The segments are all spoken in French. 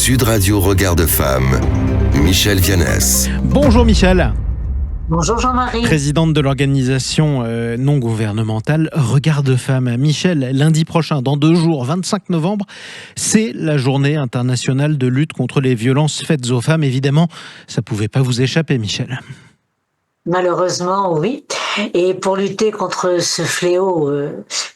Sud Radio Regard de Femme, Michel Vianès. Bonjour Michel. Bonjour Jean-Marie. Présidente de l'organisation non gouvernementale Regard de Femme. Michel, lundi prochain, dans 2 jours, 25 novembre, c'est la journée internationale de lutte contre les violences faites aux femmes. Évidemment, ça ne pouvait pas vous échapper, Michel. Malheureusement, oui. Et pour lutter contre ce fléau,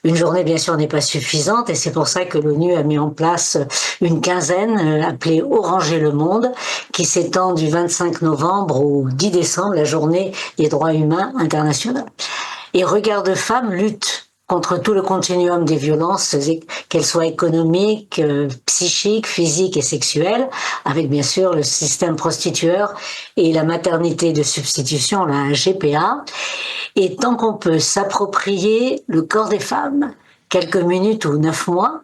une journée, bien sûr, n'est pas suffisante. Et c'est pour ça que l'ONU a mis en place une quinzaine appelée Oranger le monde, qui s'étend du 25 novembre au 10 décembre, la journée des droits humains internationaux. Et Regard de Femme lutte contre tout le continuum des violences, qu'elles soient économiques, psychiques, physiques et sexuelles, avec bien sûr le système prostitueur et la maternité de substitution, la GPA. Et tant qu'on peut s'approprier le corps des femmes, quelques minutes ou 9 mois,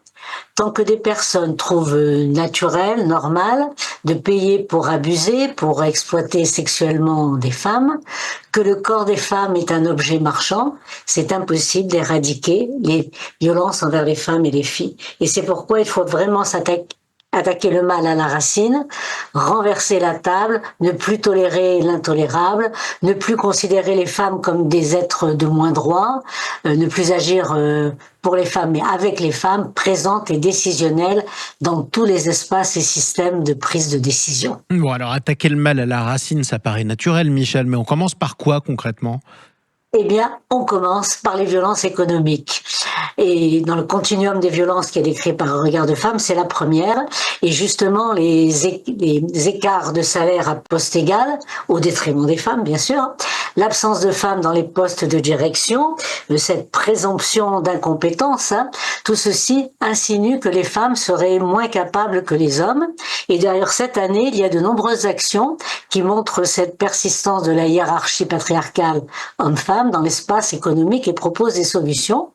tant que des personnes trouvent naturel, normal, de payer pour abuser, pour exploiter sexuellement des femmes, que le corps des femmes est un objet marchand, c'est impossible d'éradiquer les violences envers les femmes et les filles. Et c'est pourquoi il faut vraiment attaquer le mal à la racine, renverser la table, ne plus tolérer l'intolérable, ne plus considérer les femmes comme des êtres de moins droit, ne plus agir pour les femmes, mais avec les femmes, présentes et décisionnelles dans tous les espaces et systèmes de prise de décision. Bon, alors attaquer le mal à la racine, ça paraît naturel, Michel, mais on commence par quoi concrètement ? Eh bien, on commence par les violences économiques. Et dans le continuum des violences qui est décrit par Regard de Femme, c'est la première. Et justement, les écarts de salaire à poste égal, au détriment des femmes, bien sûr. L'absence de femmes dans les postes de direction, cette présomption d'incompétence, tout ceci insinue que les femmes seraient moins capables que les hommes. Et d'ailleurs, cette année, il y a de nombreuses actions qui montrent cette persistance de la hiérarchie patriarcale homme-femme dans l'espace économique et proposent des solutions.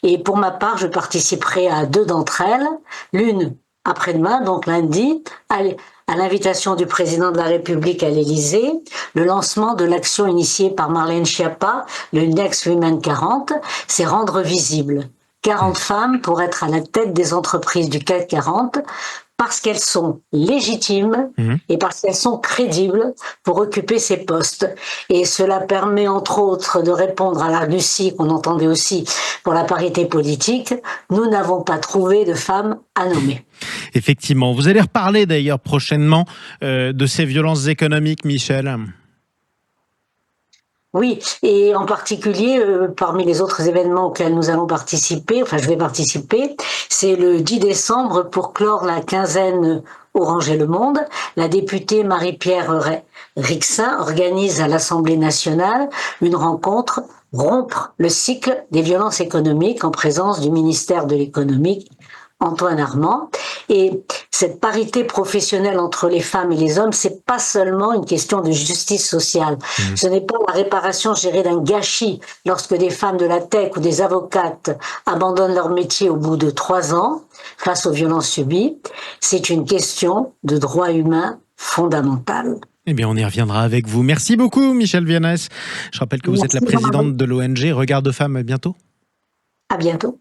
Et pour ma part, je participerai à 2 d'entre elles. L'une après-demain, donc lundi, à l'invitation du président de la République à l'Élysée, le lancement de l'action initiée par Marlène Schiappa, le Next Women 40, c'est rendre visible 40 femmes pour être à la tête des entreprises du CAC 40, parce qu'elles sont légitimes et parce qu'elles sont crédibles pour occuper ces postes. Et cela permet entre autres de répondre à l'argutie qu'on entendait aussi pour la parité politique. Nous n'avons pas trouvé de femmes à nommer. Effectivement. Vous allez reparler d'ailleurs prochainement de ces violences économiques, Michel. Oui, et en particulier, parmi les autres événements auxquels nous allons participer, enfin je vais participer, c'est le 10 décembre pour clore la quinzaine Oranger le monde. La députée Marie-Pierre Rixain organise à l'Assemblée nationale une rencontre rompre le cycle des violences économiques en présence du ministère de l'économie, Antoine Armand. Et cette parité professionnelle entre les femmes et les hommes, c'est pas seulement une question de justice sociale. Ce n'est pas la réparation gérée d'un gâchis lorsque des femmes de la tech ou des avocates abandonnent leur métier au bout de 3 ans face aux violences subies. C'est une question de droit humain fondamental. Eh bien, on y reviendra avec vous. Merci beaucoup, Michel Vianès. Je rappelle que vous êtes la présidente de l'ONG Regard de Femme. À bientôt. À bientôt.